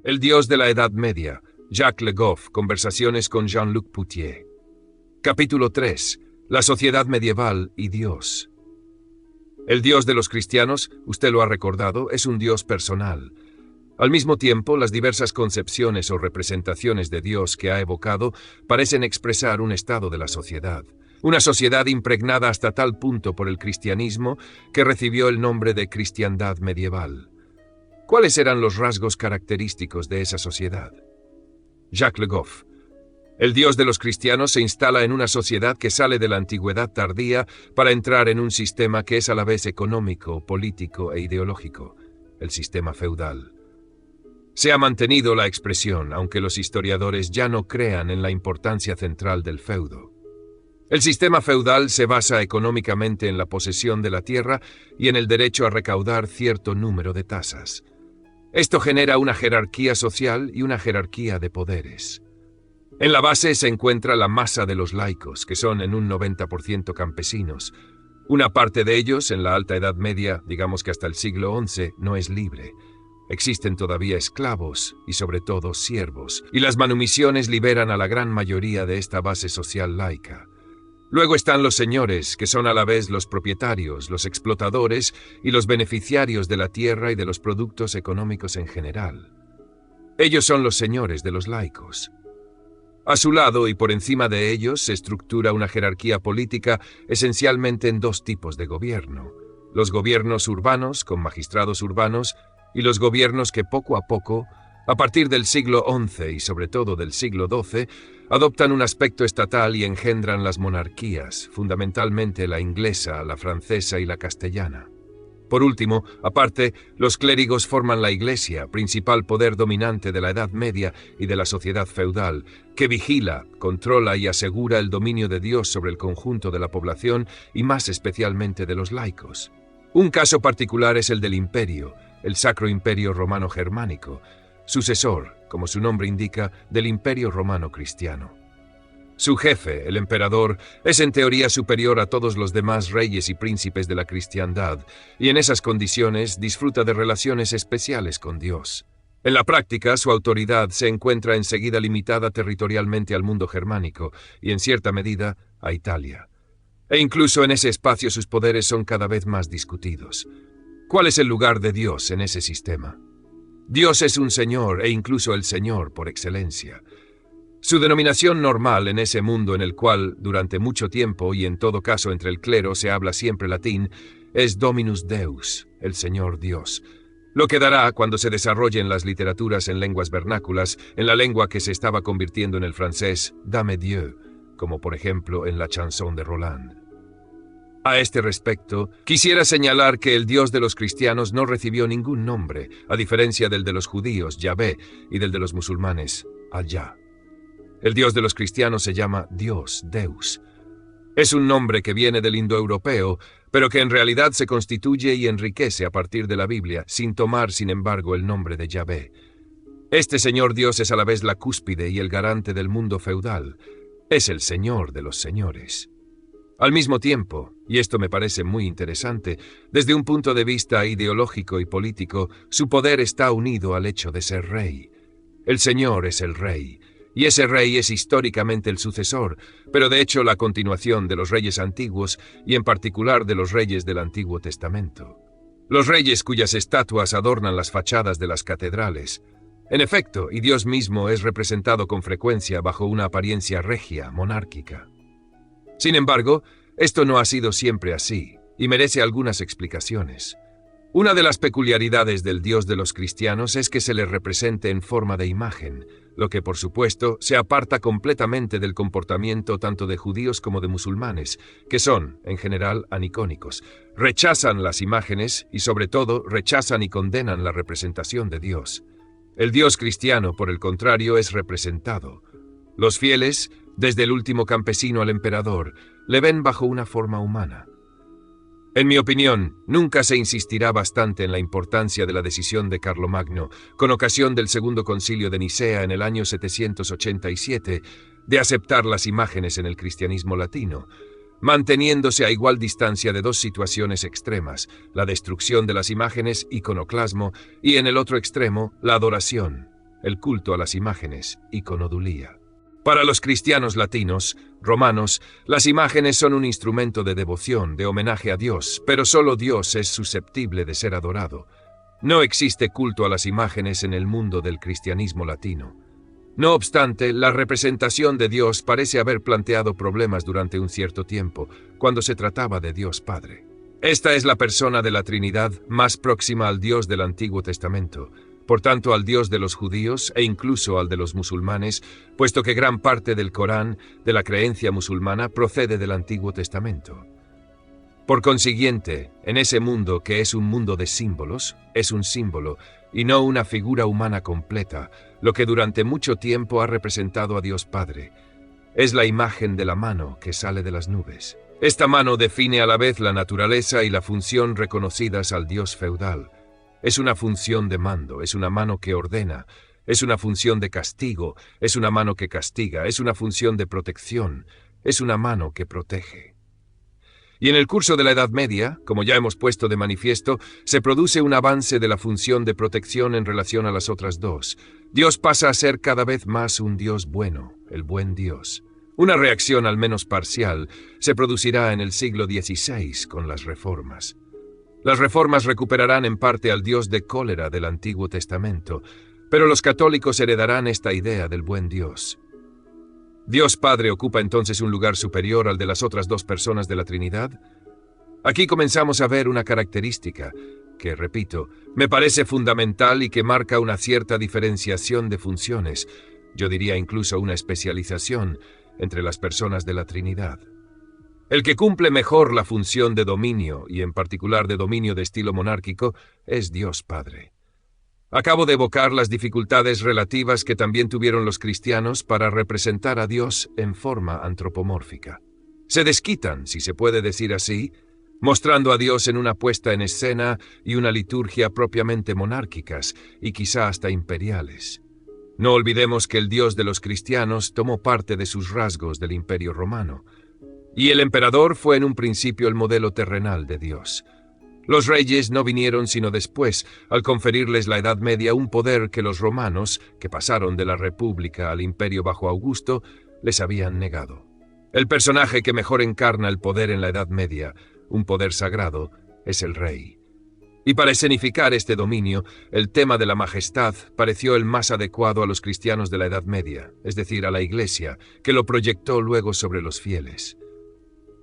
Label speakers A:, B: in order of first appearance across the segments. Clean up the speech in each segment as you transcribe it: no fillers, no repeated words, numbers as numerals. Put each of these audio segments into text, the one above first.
A: El Dios de la Edad Media, Jacques Le Goff, conversaciones con Jean-Luc Poutier. Capítulo 3. La sociedad medieval y Dios. El Dios de los cristianos, usted lo ha recordado, es un Dios personal. Al mismo tiempo, las diversas concepciones o representaciones de Dios que ha evocado parecen expresar un estado de la sociedad. Una sociedad impregnada hasta tal punto por el cristianismo que recibió el nombre de cristiandad medieval. ¿Cuáles eran los rasgos característicos de esa sociedad? Jacques Le Goff. El Dios de los cristianos se instala en una sociedad que sale de la antigüedad tardía para entrar en un sistema que es a la vez económico, político e ideológico, el sistema feudal. Se ha mantenido la expresión, aunque los historiadores ya no crean en la importancia central del feudo. El sistema feudal se basa económicamente en la posesión de la tierra y en el derecho a recaudar cierto número de tasas. Esto genera una jerarquía social y una jerarquía de poderes. En la base se encuentra la masa de los laicos, que son en un 90% campesinos. Una parte de ellos, en la Alta Edad Media, digamos que hasta el siglo XI, no es libre. Existen todavía esclavos y sobre todo siervos, y las manumisiones liberan a la gran mayoría de esta base social laica. Luego están los señores, que son a la vez los propietarios, los explotadores y los beneficiarios de la tierra y de los productos económicos en general. Ellos son los señores de los laicos. A su lado y por encima de ellos se estructura una jerarquía política esencialmente en dos tipos de gobierno: los gobiernos urbanos, con magistrados urbanos, y los gobiernos que poco a poco, a partir del siglo XI y sobre todo del siglo XII, adoptan un aspecto estatal y engendran las monarquías, fundamentalmente la inglesa, la francesa y la castellana. Por último, aparte, los clérigos forman la Iglesia, principal poder dominante de la Edad Media y de la sociedad feudal, que vigila, controla y asegura el dominio de Dios sobre el conjunto de la población y más especialmente de los laicos. Un caso particular es el del Imperio, el Sacro Imperio Romano Germánico, sucesor, como su nombre indica, del Imperio Romano Cristiano. Su jefe, el emperador, es en teoría superior a todos los demás reyes y príncipes de la cristiandad, y en esas condiciones disfruta de relaciones especiales con Dios. En la práctica, su autoridad se encuentra enseguida limitada territorialmente al mundo germánico y, en cierta medida, a Italia. E incluso en ese espacio sus poderes son cada vez más discutidos. ¿Cuál es el lugar de Dios en ese sistema? Dios es un señor e incluso el señor por excelencia. Su denominación normal en ese mundo en el cual, durante mucho tiempo y en todo caso entre el clero se habla siempre latín, es Dominus Deus, el Señor Dios. Lo que dará cuando se desarrollen las literaturas en lenguas vernáculas, en la lengua que se estaba convirtiendo en el francés, Dame Dieu, como por ejemplo en la chanson de Roland. A este respecto, quisiera señalar que el Dios de los cristianos no recibió ningún nombre, a diferencia del de los judíos, Yahvé, y del de los musulmanes, Allah. El Dios de los cristianos se llama Dios, Deus. Es un nombre que viene del indoeuropeo, pero que en realidad se constituye y enriquece a partir de la Biblia, sin tomar, sin embargo, el nombre de Yahvé. Este Señor Dios es a la vez la cúspide y el garante del mundo feudal. Es el Señor de los señores. Al mismo tiempo, y esto me parece muy interesante, desde un punto de vista ideológico y político, su poder está unido al hecho de ser rey. El Señor es el rey, y ese rey es históricamente el sucesor, pero de hecho la continuación de los reyes antiguos y en particular de los reyes del Antiguo Testamento. Los reyes cuyas estatuas adornan las fachadas de las catedrales. En efecto, y Dios mismo es representado con frecuencia bajo una apariencia regia, monárquica. Sin embargo, esto no ha sido siempre así, y merece algunas explicaciones. Una de las peculiaridades del Dios de los cristianos es que se le represente en forma de imagen, lo que, por supuesto, se aparta completamente del comportamiento tanto de judíos como de musulmanes, que son, en general, anicónicos. Rechazan las imágenes y, sobre todo, rechazan y condenan la representación de Dios. El Dios cristiano, por el contrario, es representado. Los fieles, desde el último campesino al emperador, le ven bajo una forma humana. En mi opinión, nunca se insistirá bastante en la importancia de la decisión de Carlomagno, con ocasión del Segundo Concilio de Nicea en el año 787, de aceptar las imágenes en el cristianismo latino, manteniéndose a igual distancia de dos situaciones extremas, la destrucción de las imágenes, iconoclasmo, y en el otro extremo, la adoración, el culto a las imágenes, iconodulía. Para los cristianos latinos, romanos, las imágenes son un instrumento de devoción, de homenaje a Dios, pero solo Dios es susceptible de ser adorado. No existe culto a las imágenes en el mundo del cristianismo latino. No obstante, la representación de Dios parece haber planteado problemas durante un cierto tiempo, cuando se trataba de Dios Padre. Esta es la persona de la Trinidad más próxima al Dios del Antiguo Testamento, por tanto al Dios de los judíos e incluso al de los musulmanes, puesto que gran parte del Corán, de la creencia musulmana, procede del Antiguo Testamento. Por consiguiente, en ese mundo que es un mundo de símbolos, es un símbolo y no una figura humana completa, lo que durante mucho tiempo ha representado a Dios Padre. Es la imagen de la mano que sale de las nubes. Esta mano define a la vez la naturaleza y la función reconocidas al Dios feudal. Es una función de mando, es una mano que ordena, es una función de castigo, es una mano que castiga, es una función de protección, es una mano que protege. Y en el curso de la Edad Media, como ya hemos puesto de manifiesto, se produce un avance de la función de protección en relación a las otras dos. Dios pasa a ser cada vez más un Dios bueno, el buen Dios. Una reacción al menos parcial se producirá en el siglo XVI con las reformas. Las reformas recuperarán en parte al Dios de cólera del Antiguo Testamento, pero los católicos heredarán esta idea del buen Dios. ¿Dios Padre ocupa entonces un lugar superior al de las otras dos personas de la Trinidad? Aquí comenzamos a ver una característica que, repito, me parece fundamental y que marca una cierta diferenciación de funciones, yo diría incluso una especialización entre las personas de la Trinidad. El que cumple mejor la función de dominio, y en particular de dominio de estilo monárquico, es Dios Padre. Acabo de evocar las dificultades relativas que también tuvieron los cristianos para representar a Dios en forma antropomórfica. Se desquitan, si se puede decir así, mostrando a Dios en una puesta en escena y una liturgia propiamente monárquicas y quizá hasta imperiales. No olvidemos que el Dios de los cristianos tomó parte de sus rasgos del Imperio Romano, y el emperador fue en un principio el modelo terrenal de Dios. Los reyes no vinieron sino después, al conferirles la Edad Media un poder que los romanos, que pasaron de la República al Imperio bajo Augusto, les habían negado. El personaje que mejor encarna el poder en la Edad Media, un poder sagrado, es el rey. Y para escenificar este dominio, el tema de la majestad pareció el más adecuado a los cristianos de la Edad Media, es decir, a la Iglesia, que lo proyectó luego sobre los fieles.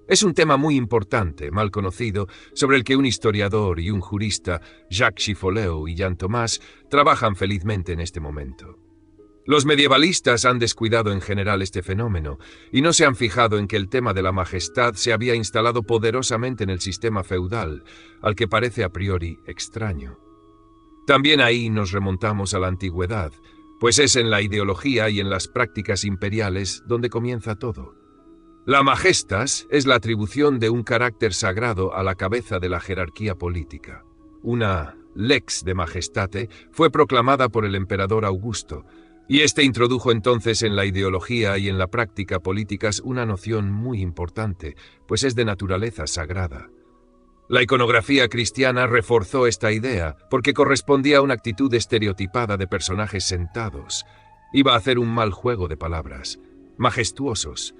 A: Es un tema muy importante, mal conocido, sobre el que un historiador y un jurista, Jacques Chifoleu y Jean Thomas, trabajan felizmente en este momento. Los medievalistas han descuidado en general este fenómeno y no se han fijado en que el tema de la majestad se había instalado poderosamente en el sistema feudal, al que parece a priori extraño. También ahí nos remontamos a la antigüedad, pues es en la ideología y en las prácticas imperiales donde comienza todo. La majestas es la atribución de un carácter sagrado a la cabeza de la jerarquía política. Una lex de majestate fue proclamada por el emperador Augusto, y este introdujo entonces en la ideología y en la práctica políticas una noción muy importante, pues es de naturaleza sagrada. La iconografía cristiana reforzó esta idea porque correspondía a una actitud estereotipada de personajes sentados. Iba a hacer un mal juego de palabras, majestuosos.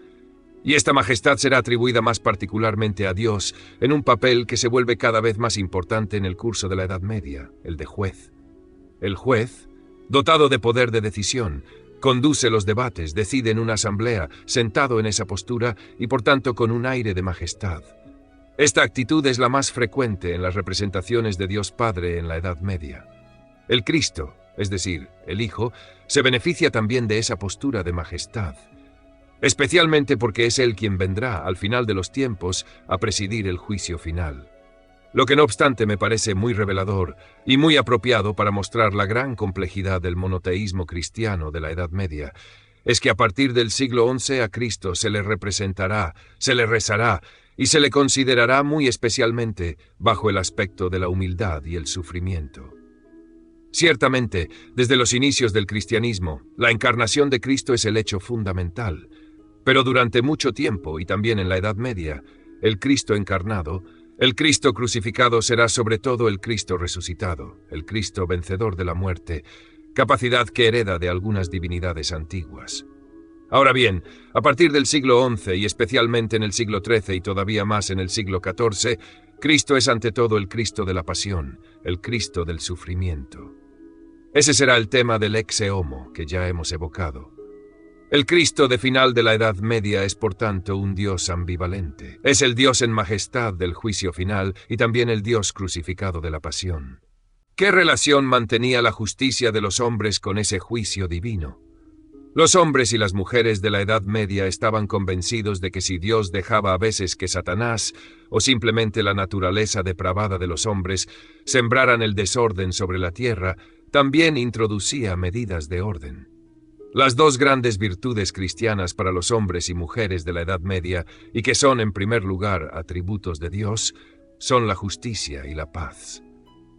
A: Y esta majestad será atribuida más particularmente a Dios en un papel que se vuelve cada vez más importante en el curso de la Edad Media, el de juez. El juez, dotado de poder de decisión, conduce los debates, decide en una asamblea, sentado en esa postura y por tanto con un aire de majestad. Esta actitud es la más frecuente en las representaciones de Dios Padre en la Edad Media. El Cristo, es decir, el Hijo, se beneficia también de esa postura de majestad, especialmente porque es Él quien vendrá, al final de los tiempos, a presidir el juicio final. Lo que no obstante me parece muy revelador y muy apropiado para mostrar la gran complejidad del monoteísmo cristiano de la Edad Media, es que a partir del siglo XI a Cristo se le representará, se le rezará y se le considerará muy especialmente bajo el aspecto de la humildad y el sufrimiento. Ciertamente, desde los inicios del cristianismo, la encarnación de Cristo es el hecho fundamental. Pero durante mucho tiempo, y también en la Edad Media, el Cristo encarnado, el Cristo crucificado será sobre todo el Cristo resucitado, el Cristo vencedor de la muerte, capacidad que hereda de algunas divinidades antiguas. Ahora bien, a partir del siglo XI y especialmente en el siglo XIII y todavía más en el siglo XIV, Cristo es ante todo el Cristo de la pasión, el Cristo del sufrimiento. Ese será el tema del Ecce Homo que ya hemos evocado. El Cristo de final de la Edad Media es por tanto un Dios ambivalente. Es el Dios en majestad del juicio final y también el Dios crucificado de la pasión. ¿Qué relación mantenía la justicia de los hombres con ese juicio divino? Los hombres y las mujeres de la Edad Media estaban convencidos de que si Dios dejaba a veces que Satanás, o simplemente la naturaleza depravada de los hombres, sembraran el desorden sobre la tierra, también introducía medidas de orden. Las dos grandes virtudes cristianas para los hombres y mujeres de la Edad Media, y que son en primer lugar atributos de Dios, son la justicia y la paz.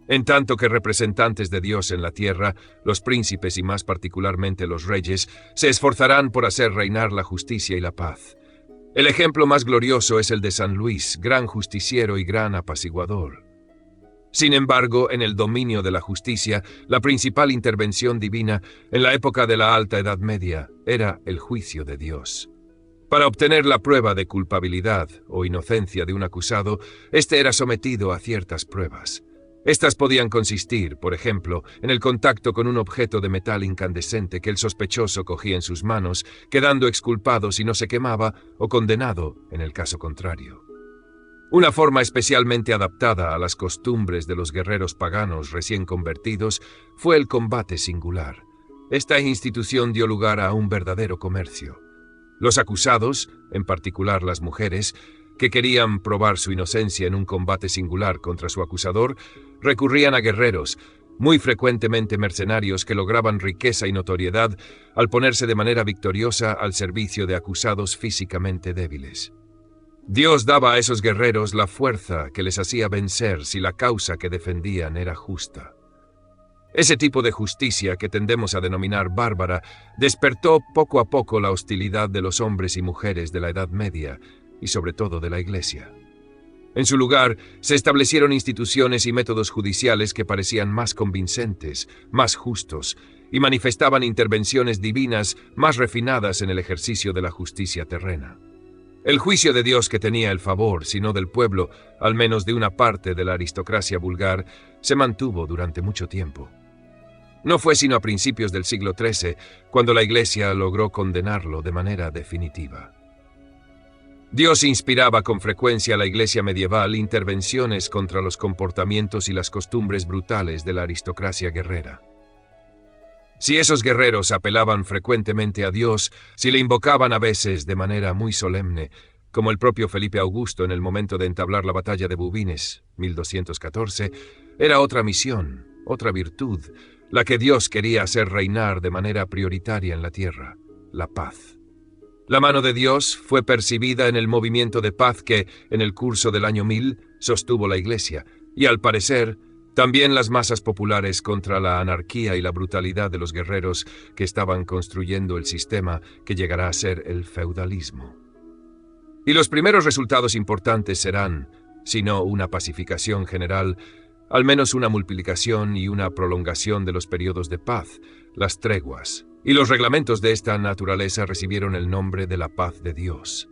A: En tanto que representantes de Dios en la tierra, los príncipes y más particularmente los reyes, se esforzarán por hacer reinar la justicia y la paz. El ejemplo más glorioso es el de San Luis, gran justiciero y gran apaciguador. Sin embargo, en el dominio de la justicia, la principal intervención divina en la época de la Alta Edad Media era el juicio de Dios. Para obtener la prueba de culpabilidad o inocencia de un acusado, éste era sometido a ciertas pruebas. Estas podían consistir, por ejemplo, en el contacto con un objeto de metal incandescente que el sospechoso cogía en sus manos, quedando exculpado si no se quemaba o condenado en el caso contrario. Una forma especialmente adaptada a las costumbres de los guerreros paganos recién convertidos fue el combate singular. Esta institución dio lugar a un verdadero comercio. Los acusados, en particular las mujeres, que querían probar su inocencia en un combate singular contra su acusador, recurrían a guerreros, muy frecuentemente mercenarios que lograban riqueza y notoriedad al ponerse de manera victoriosa al servicio de acusados físicamente débiles. Dios daba a esos guerreros la fuerza que les hacía vencer si la causa que defendían era justa. Ese tipo de justicia que tendemos a denominar bárbara despertó poco a poco la hostilidad de los hombres y mujeres de la Edad Media y sobre todo de la Iglesia. En su lugar, se establecieron instituciones y métodos judiciales que parecían más convincentes, más justos, y manifestaban intervenciones divinas más refinadas en el ejercicio de la justicia terrena. El juicio de Dios que tenía el favor, si no del pueblo, al menos de una parte de la aristocracia vulgar, se mantuvo durante mucho tiempo. No fue sino a principios del siglo XIII cuando la Iglesia logró condenarlo de manera definitiva. Dios inspiraba con frecuencia a la Iglesia medieval intervenciones contra los comportamientos y las costumbres brutales de la aristocracia guerrera. Si esos guerreros apelaban frecuentemente a Dios, si le invocaban a veces de manera muy solemne, como el propio Felipe Augusto en el momento de entablar la batalla de Bouvines, 1214, era otra misión, otra virtud, la que Dios quería hacer reinar de manera prioritaria en la tierra, la paz. La mano de Dios fue percibida en el movimiento de paz que, en el curso del año 1000, sostuvo la Iglesia, y al parecer, también las masas populares contra la anarquía y la brutalidad de los guerreros que estaban construyendo el sistema que llegará a ser el feudalismo. Y los primeros resultados importantes serán, si no una pacificación general, al menos una multiplicación y una prolongación de los periodos de paz, las treguas. Y los reglamentos de esta naturaleza recibieron el nombre de la paz de Dios.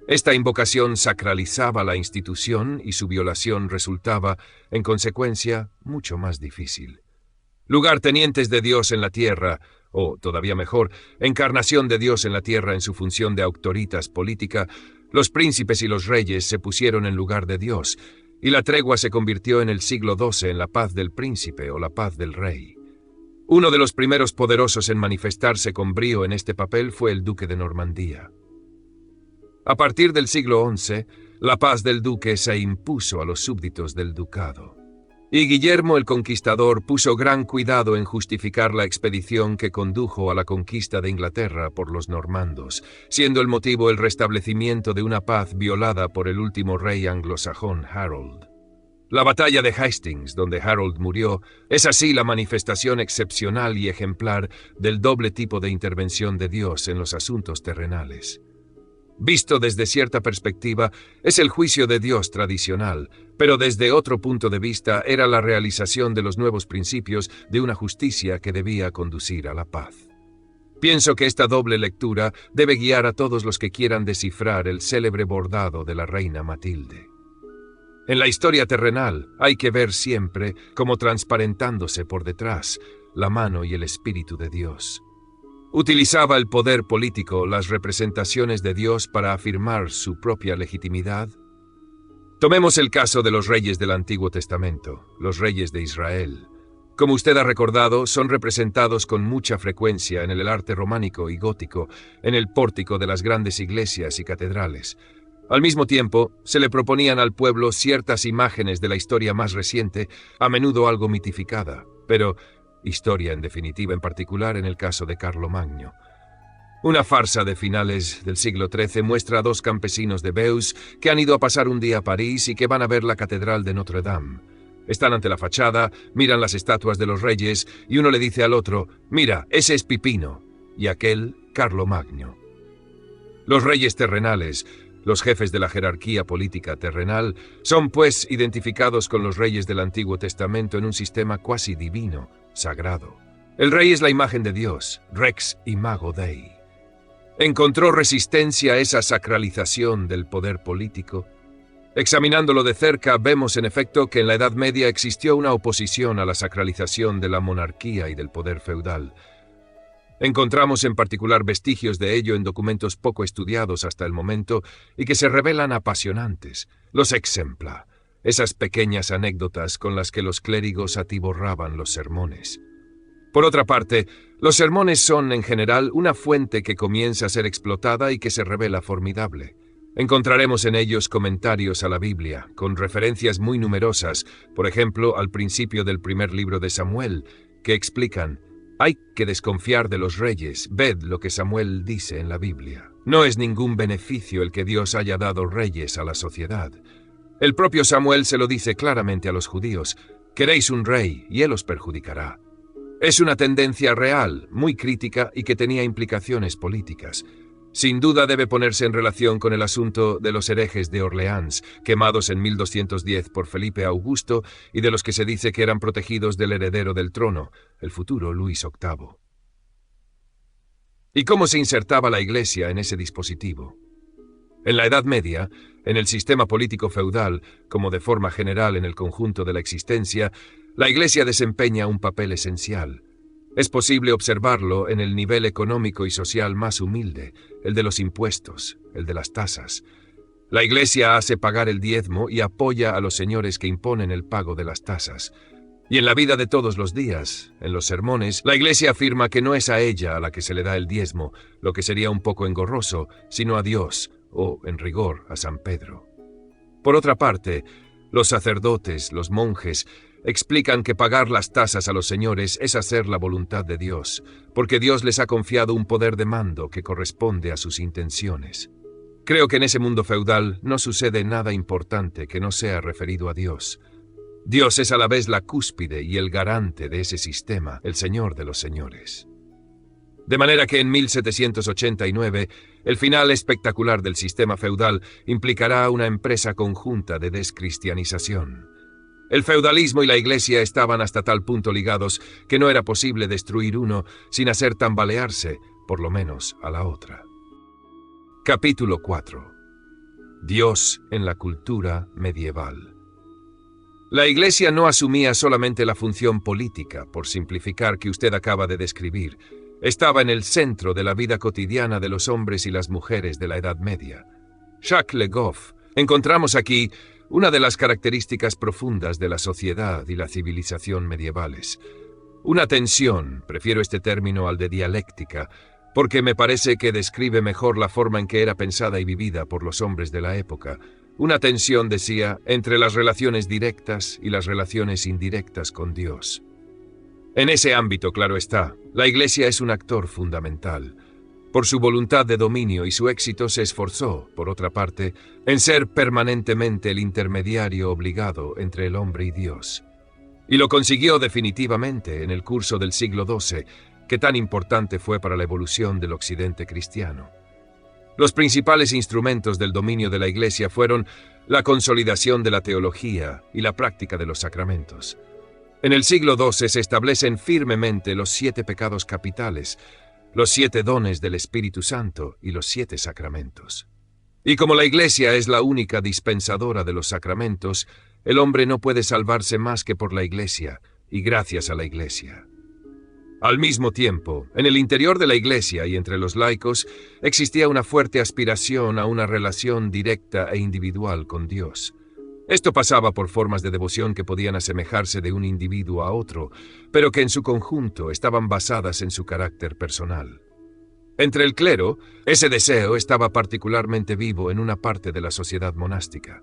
A: Esta invocación sacralizaba la institución y su violación resultaba, en consecuencia, mucho más difícil. Lugartenientes de Dios en la tierra, o, todavía mejor, encarnación de Dios en la tierra en su función de autoritas política, los príncipes y los reyes se pusieron en lugar de Dios, y la tregua se convirtió en el siglo XII en la paz del príncipe o la paz del rey. Uno de los primeros poderosos en manifestarse con brío en este papel fue el duque de Normandía. A partir del siglo XI, la paz del duque se impuso a los súbditos del ducado. Y Guillermo el Conquistador puso gran cuidado en justificar la expedición que condujo a la conquista de Inglaterra por los normandos, siendo el motivo el restablecimiento de una paz violada por el último rey anglosajón, Harold. La batalla de Hastings, donde Harold murió, es así la manifestación excepcional y ejemplar del doble tipo de intervención de Dios en los asuntos terrenales. Visto desde cierta perspectiva, es el juicio de Dios tradicional, pero desde otro punto de vista era la realización de los nuevos principios de una justicia que debía conducir a la paz. Pienso que esta doble lectura debe guiar a todos los que quieran descifrar el célebre bordado de la reina Matilde. En la historia terrenal hay que ver siempre, como transparentándose por detrás, la mano y el Espíritu de Dios. ¿Utilizaba el poder político las representaciones de Dios para afirmar su propia legitimidad? Tomemos el caso de los reyes del Antiguo Testamento, los reyes de Israel. Como usted ha recordado, son representados con mucha frecuencia en el arte románico y gótico, en el pórtico de las grandes iglesias y catedrales. Al mismo tiempo, se le proponían al pueblo ciertas imágenes de la historia más reciente, a menudo algo mitificada, pero historia en definitiva, en particular en el caso de Carlomagno. Una farsa de finales del siglo XIII muestra a dos campesinos de Beus que han ido a pasar un día a París y que van a ver la catedral de Notre Dame. Están ante la fachada, miran las estatuas de los reyes y uno le dice al otro: «Mira, ese es Pipino», y aquel Carlomagno. Los reyes terrenales, los jefes de la jerarquía política terrenal, son pues identificados con los reyes del Antiguo Testamento en un sistema cuasi divino, sagrado. El rey es la imagen de Dios, Rex Imago Dei. ¿Encontró resistencia a esa sacralización del poder político? Examinándolo de cerca, vemos en efecto que en la Edad Media existió una oposición a la sacralización de la monarquía y del poder feudal. Encontramos en particular vestigios de ello en documentos poco estudiados hasta el momento y que se revelan apasionantes. Los exempla, esas pequeñas anécdotas con las que los clérigos atiborraban los sermones. Por otra parte, los sermones son, en general, una fuente que comienza a ser explotada y que se revela formidable. Encontraremos en ellos comentarios a la Biblia, con referencias muy numerosas, por ejemplo, al principio del primer libro de Samuel, que explican: «Hay que desconfiar de los reyes, ved lo que Samuel dice en la Biblia. No es ningún beneficio el que Dios haya dado reyes a la sociedad». El propio Samuel se lo dice claramente a los judíos: «Queréis un rey, y él os perjudicará». Es una tendencia real, muy crítica y que tenía implicaciones políticas. Sin duda debe ponerse en relación con el asunto de los herejes de Orleans, quemados en 1210 por Felipe Augusto y de los que se dice que eran protegidos del heredero del trono, el futuro Luis VIII. ¿Y cómo se insertaba la Iglesia en ese dispositivo? En la Edad Media, en el sistema político feudal, como de forma general en el conjunto de la existencia, la Iglesia desempeña un papel esencial. Es posible observarlo en el nivel económico y social más humilde, el de los impuestos, el de las tasas. La Iglesia hace pagar el diezmo y apoya a los señores que imponen el pago de las tasas. Y en la vida de todos los días, en los sermones, la Iglesia afirma que no es a ella a la que se le da el diezmo, lo que sería un poco engorroso, sino a Dios, o, en rigor, a San Pedro. Por otra parte, los sacerdotes, los monjes, explican que pagar las tasas a los señores es hacer la voluntad de Dios, porque Dios les ha confiado un poder de mando que corresponde a sus intenciones. Creo que en ese mundo feudal no sucede nada importante que no sea referido a Dios. Dios es a la vez la cúspide y el garante de ese sistema, el Señor de los señores. De manera que en 1789, el final espectacular del sistema feudal implicará una empresa conjunta de descristianización. El feudalismo y la Iglesia estaban hasta tal punto ligados que no era posible destruir uno sin hacer tambalearse, por lo menos, a la otra. Capítulo 4. Dios en la cultura medieval. La Iglesia no asumía solamente la función política, por simplificar, que usted acaba de describir. Estaba en el centro de la vida cotidiana de los hombres y las mujeres de la Edad Media. Jacques Le Goff. Encontramos aquí una de las características profundas de la sociedad y la civilización medievales. Una tensión, prefiero este término al de dialéctica, porque me parece que describe mejor la forma en que era pensada y vivida por los hombres de la época. Una tensión, decía, entre las relaciones directas y las relaciones indirectas con Dios. En ese ámbito, claro está, la Iglesia es un actor fundamental. Por su voluntad de dominio y su éxito se esforzó, por otra parte, en ser permanentemente el intermediario obligado entre el hombre y Dios. Y lo consiguió definitivamente en el curso del siglo XII, que tan importante fue para la evolución del occidente cristiano. Los principales instrumentos del dominio de la Iglesia fueron la consolidación de la teología y la práctica de los sacramentos. En el siglo XII se establecen firmemente los 7 pecados capitales, los 7 dones del Espíritu Santo y los 7 sacramentos. Y como la Iglesia es la única dispensadora de los sacramentos, el hombre no puede salvarse más que por la Iglesia y gracias a la Iglesia. Al mismo tiempo, en el interior de la Iglesia y entre los laicos, existía una fuerte aspiración a una relación directa e individual con Dios. Esto pasaba por formas de devoción que podían asemejarse de un individuo a otro, pero que en su conjunto estaban basadas en su carácter personal. Entre el clero, ese deseo estaba particularmente vivo en una parte de la sociedad monástica.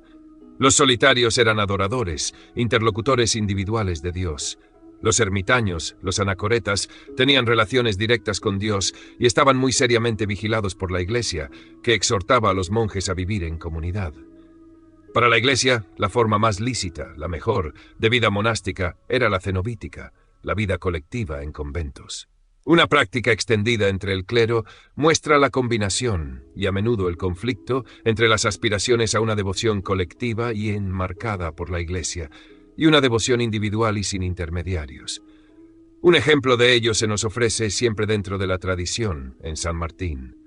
A: Los solitarios eran adoradores, interlocutores individuales de Dios. Los ermitaños, los anacoretas, tenían relaciones directas con Dios y estaban muy seriamente vigilados por la Iglesia, que exhortaba a los monjes a vivir en comunidad. Para la Iglesia, la forma más lícita, la mejor, de vida monástica era la cenobítica, la vida colectiva en conventos. Una práctica extendida entre el clero muestra la combinación, y a menudo el conflicto, entre las aspiraciones a una devoción colectiva y enmarcada por la Iglesia, y una devoción individual y sin intermediarios. Un ejemplo de ello se nos ofrece siempre dentro de la tradición, en San Martín.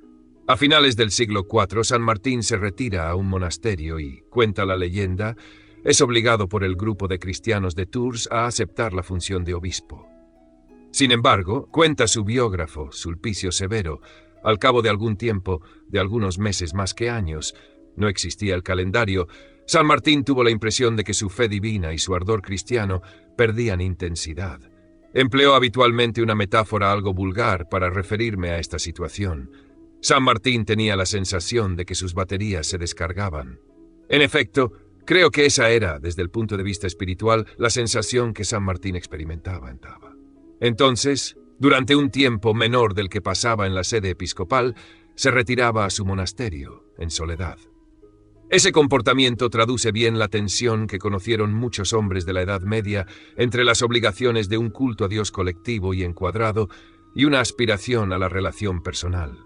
A: A finales del siglo IV, San Martín se retira a un monasterio y, cuenta la leyenda, es obligado por el grupo de cristianos de Tours a aceptar la función de obispo. Sin embargo, cuenta su biógrafo, Sulpicio Severo, al cabo de algún tiempo, de algunos meses más que años, no existía el calendario, San Martín tuvo la impresión de que su fe divina y su ardor cristiano perdían intensidad. Empleó habitualmente una metáfora algo vulgar para referirme a esta situación. San Martín tenía la sensación de que sus baterías se descargaban. En efecto, creo que esa era, desde el punto de vista espiritual, la sensación que San Martín experimentaba. Entonces, durante un tiempo menor del que pasaba en la sede episcopal, se retiraba a su monasterio, en soledad. Ese comportamiento traduce bien la tensión que conocieron muchos hombres de la Edad Media entre las obligaciones de un culto a Dios colectivo y encuadrado y una aspiración a la relación personal.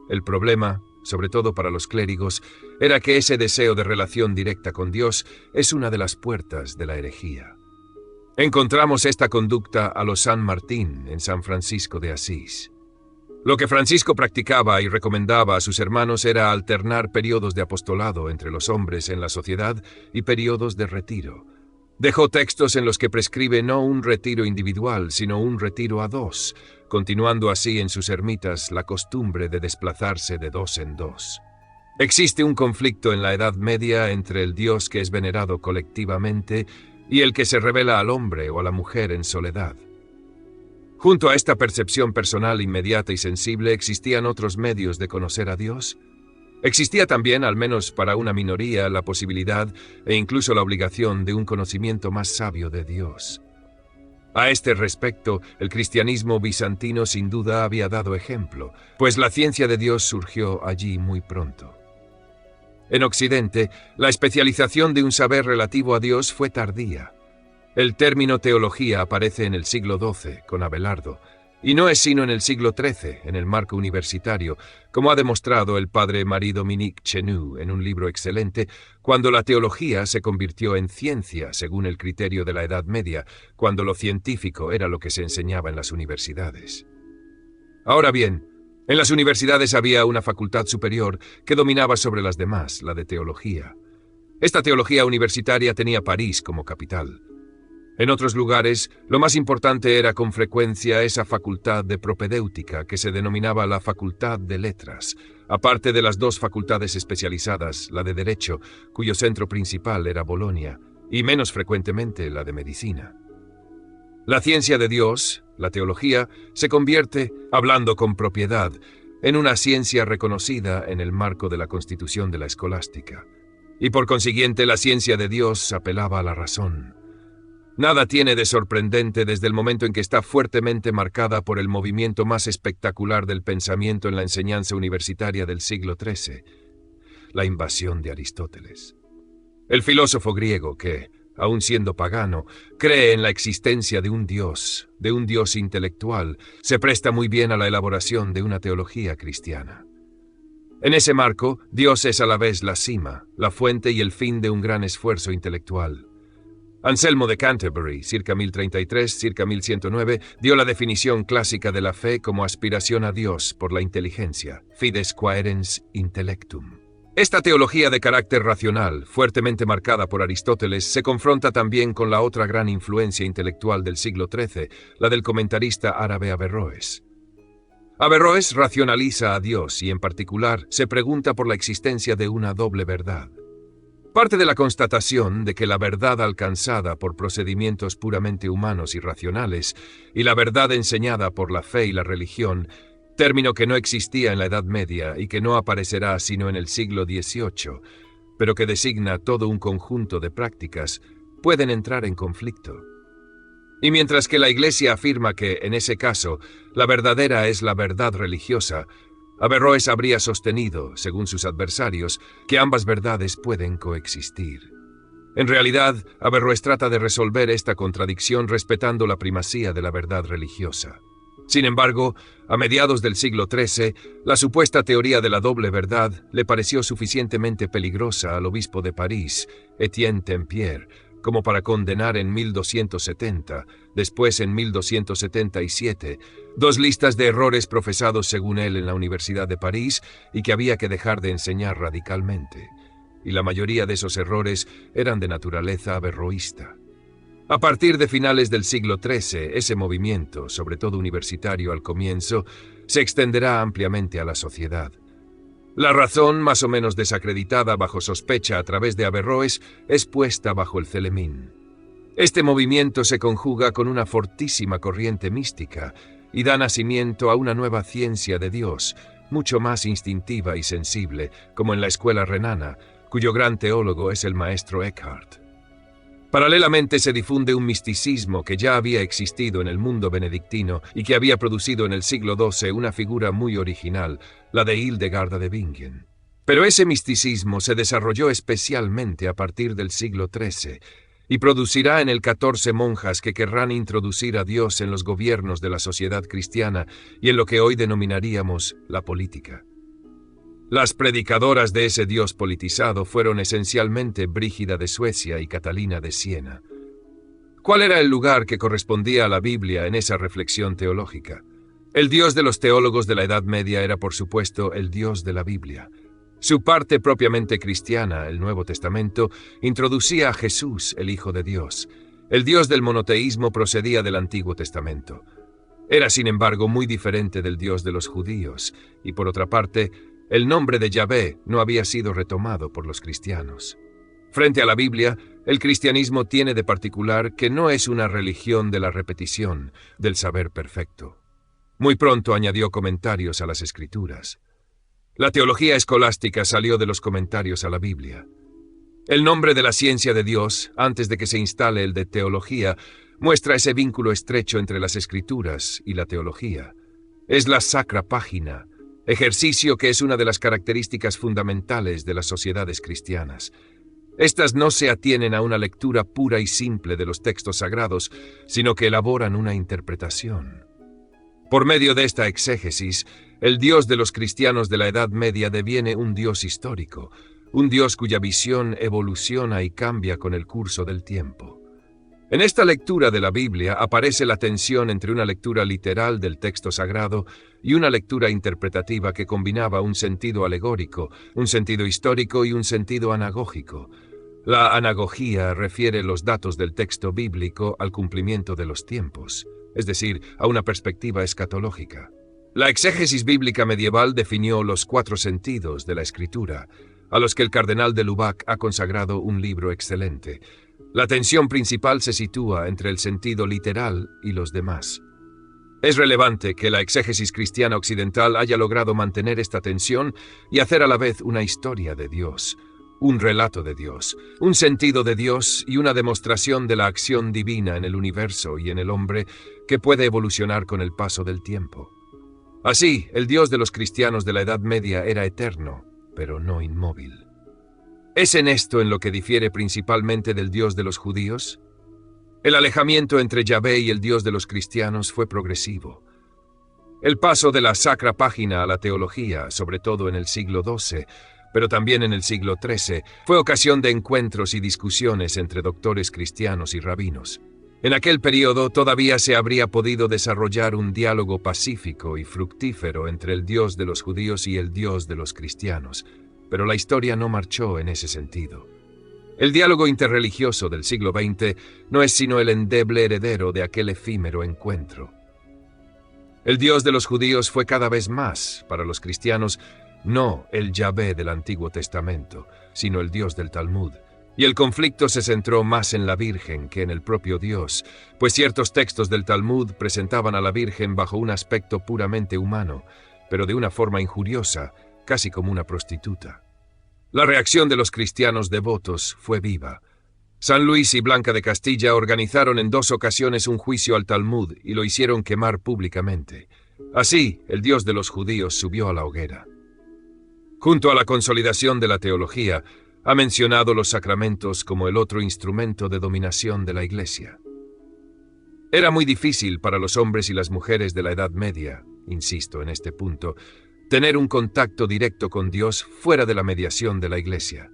A: El problema, sobre todo para los clérigos, era que ese deseo de relación directa con Dios es una de las puertas de la herejía. Encontramos esta conducta a los San Martín en San Francisco de Asís. Lo que Francisco practicaba y recomendaba a sus hermanos era alternar periodos de apostolado entre los hombres en la sociedad y periodos de retiro. Dejó textos en los que prescribe no un retiro individual, sino un retiro a 2, continuando así en sus ermitas la costumbre de desplazarse de 2 en 2. Existe un conflicto en la Edad Media entre el Dios que es venerado colectivamente y el que se revela al hombre o a la mujer en soledad. Junto a esta percepción personal inmediata y sensible existían otros medios de conocer a Dios. Existía también, al menos para una minoría, la posibilidad e incluso la obligación de un conocimiento más sabio de Dios. A este respecto, el cristianismo bizantino sin duda había dado ejemplo, pues la ciencia de Dios surgió allí muy pronto. En Occidente, la especialización de un saber relativo a Dios fue tardía. El término teología aparece en el siglo XII, con Abelardo, y no es sino en el siglo XIII, en el marco universitario, como ha demostrado el padre Marie-Dominique Chenu en un libro excelente, cuando la teología se convirtió en ciencia según el criterio de la Edad Media, cuando lo científico era lo que se enseñaba en las universidades. Ahora bien, en las universidades había una facultad superior que dominaba sobre las demás, la de teología. Esta teología universitaria tenía París como capital. En otros lugares, lo más importante era con frecuencia esa facultad de propedéutica que se denominaba la Facultad de Letras, aparte de las 2 facultades especializadas, la de Derecho, cuyo centro principal era Bolonia, y menos frecuentemente la de Medicina. La ciencia de Dios, la teología, se convierte, hablando con propiedad, en una ciencia reconocida en el marco de la constitución de la escolástica, y por consiguiente la ciencia de Dios apelaba a la razón. Nada tiene de sorprendente desde el momento en que está fuertemente marcada por el movimiento más espectacular del pensamiento en la enseñanza universitaria del siglo XIII, la invasión de Aristóteles. El filósofo griego que, aun siendo pagano, cree en la existencia de un Dios intelectual, se presta muy bien a la elaboración de una teología cristiana. En ese marco, Dios es a la vez la cima, la fuente y el fin de un gran esfuerzo intelectual. Anselmo de Canterbury, circa 1033, circa 1109, dio la definición clásica de la fe como aspiración a Dios por la inteligencia, fides quaerens intellectum. Esta teología de carácter racional, fuertemente marcada por Aristóteles, se confronta también con la otra gran influencia intelectual del siglo XIII, la del comentarista árabe Averroes. Averroes racionaliza a Dios y, en particular, se pregunta por la existencia de una doble verdad. Parte de la constatación de que la verdad alcanzada por procedimientos puramente humanos y racionales y la verdad enseñada por la fe y la religión, término que no existía en la Edad Media y que no aparecerá sino en el siglo XVIII, pero que designa todo un conjunto de prácticas, pueden entrar en conflicto. Y mientras que la Iglesia afirma que, en ese caso, la verdadera es la verdad religiosa, Averroes habría sostenido, según sus adversarios, que ambas verdades pueden coexistir. En realidad, Averroes trata de resolver esta contradicción respetando la primacía de la verdad religiosa. Sin embargo, a mediados del siglo XIII, la supuesta teoría de la doble verdad le pareció suficientemente peligrosa al obispo de París, Etienne Tempier, como para condenar en 1270, después en 1277, 2 listas de errores profesados según él en la Universidad de París y que había que dejar de enseñar radicalmente. Y la mayoría de esos errores eran de naturaleza averroísta. A partir de finales del siglo XIII, ese movimiento, sobre todo universitario al comienzo, se extenderá ampliamente a la sociedad. La razón, más o menos desacreditada bajo sospecha a través de Averroes, es puesta bajo el Celemín. Este movimiento se conjuga con una fortísima corriente mística y da nacimiento a una nueva ciencia de Dios, mucho más instintiva y sensible, como en la escuela renana, cuyo gran teólogo es el maestro Eckhart. Paralelamente se difunde un misticismo que ya había existido en el mundo benedictino y que había producido en el siglo XII una figura muy original, la de Hildegarda de Bingen. Pero ese misticismo se desarrolló especialmente a partir del siglo XIII y producirá en el XIV monjas que querrán introducir a Dios en los gobiernos de la sociedad cristiana y en lo que hoy denominaríamos la política. Las predicadoras de ese Dios politizado fueron esencialmente Brígida de Suecia y Catalina de Siena. ¿Cuál era el lugar que correspondía a la Biblia en esa reflexión teológica? El Dios de los teólogos de la Edad Media era, por supuesto, el Dios de la Biblia. Su parte propiamente cristiana, el Nuevo Testamento, introducía a Jesús, el Hijo de Dios. El Dios del monoteísmo procedía del Antiguo Testamento. Era, sin embargo, muy diferente del Dios de los judíos, y por otra parte, el nombre de Yahvé no había sido retomado por los cristianos. Frente a la Biblia, el cristianismo tiene de particular que no es una religión de la repetición, del saber perfecto. Muy pronto añadió comentarios a las Escrituras. La teología escolástica salió de los comentarios a la Biblia. El nombre de la ciencia de Dios, antes de que se instale el de teología, muestra ese vínculo estrecho entre las Escrituras y la teología. Es la sacra página, ejercicio que es una de las características fundamentales de las sociedades cristianas. Estas no se atienen a una lectura pura y simple de los textos sagrados, sino que elaboran una interpretación. Por medio de esta exégesis, el Dios de los cristianos de la Edad Media deviene un Dios histórico, un Dios cuya visión evoluciona y cambia con el curso del tiempo. En esta lectura de la Biblia aparece la tensión entre una lectura literal del texto sagrado y una lectura interpretativa que combinaba un sentido alegórico, un sentido histórico y un sentido anagógico. La anagogía refiere los datos del texto bíblico al cumplimiento de los tiempos, es decir, a una perspectiva escatológica. La exégesis bíblica medieval definió los 4 sentidos de la Escritura, a los que el cardenal de Lubac ha consagrado un libro excelente. La tensión principal se sitúa entre el sentido literal y los demás. Es relevante que la exégesis cristiana occidental haya logrado mantener esta tensión y hacer a la vez una historia de Dios, un relato de Dios, un sentido de Dios y una demostración de la acción divina en el universo y en el hombre que puede evolucionar con el paso del tiempo. Así, el Dios de los cristianos de la Edad Media era eterno, pero no inmóvil. ¿Es en esto en lo que difiere principalmente del Dios de los judíos? El alejamiento entre Yahvé y el Dios de los cristianos fue progresivo. El paso de la sacra página a la teología, sobre todo en el siglo XII, pero también en el siglo XIII, fue ocasión de encuentros y discusiones entre doctores cristianos y rabinos. En aquel período todavía se habría podido desarrollar un diálogo pacífico y fructífero entre el Dios de los judíos y el Dios de los cristianos, pero la historia no marchó en ese sentido. El diálogo interreligioso del siglo XX no es sino el endeble heredero de aquel efímero encuentro. El Dios de los judíos fue cada vez más, para los cristianos, no el Yahvé del Antiguo Testamento, sino el Dios del Talmud. Y el conflicto se centró más en la Virgen que en el propio Dios, pues ciertos textos del Talmud presentaban a la Virgen bajo un aspecto puramente humano, pero de una forma injuriosa, casi como una prostituta. La reacción de los cristianos devotos fue viva. San Luis y Blanca de Castilla organizaron en 2 ocasiones un juicio al Talmud y lo hicieron quemar públicamente. Así, el Dios de los judíos subió a la hoguera. Junto a la consolidación de la teología, ha mencionado los sacramentos como el otro instrumento de dominación de la Iglesia. Era muy difícil para los hombres y las mujeres de la Edad Media, insisto en este punto, tener un contacto directo con Dios fuera de la mediación de la Iglesia.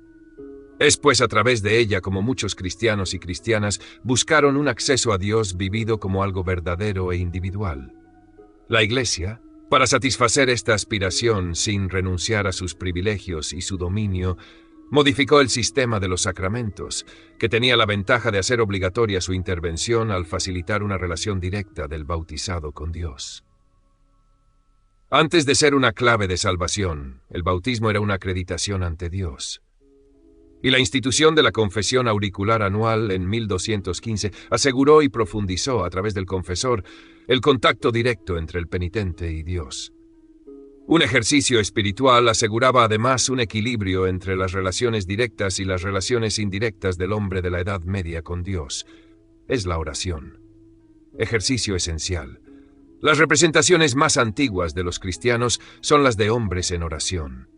A: Es pues a través de ella como muchos cristianos y cristianas buscaron un acceso a Dios vivido como algo verdadero e individual. La Iglesia, para satisfacer esta aspiración sin renunciar a sus privilegios y su dominio, modificó el sistema de los sacramentos, que tenía la ventaja de hacer obligatoria su intervención al facilitar una relación directa del bautizado con Dios. Antes de ser una clave de salvación, el bautismo era una acreditación ante Dios. Y la institución de la confesión auricular anual en 1215 aseguró y profundizó a través del confesor el contacto directo entre el penitente y Dios. Un ejercicio espiritual aseguraba además un equilibrio entre las relaciones directas y las relaciones indirectas del hombre de la Edad Media con Dios. Es la oración. Ejercicio esencial. Las representaciones más antiguas de los cristianos son las de hombres en oración.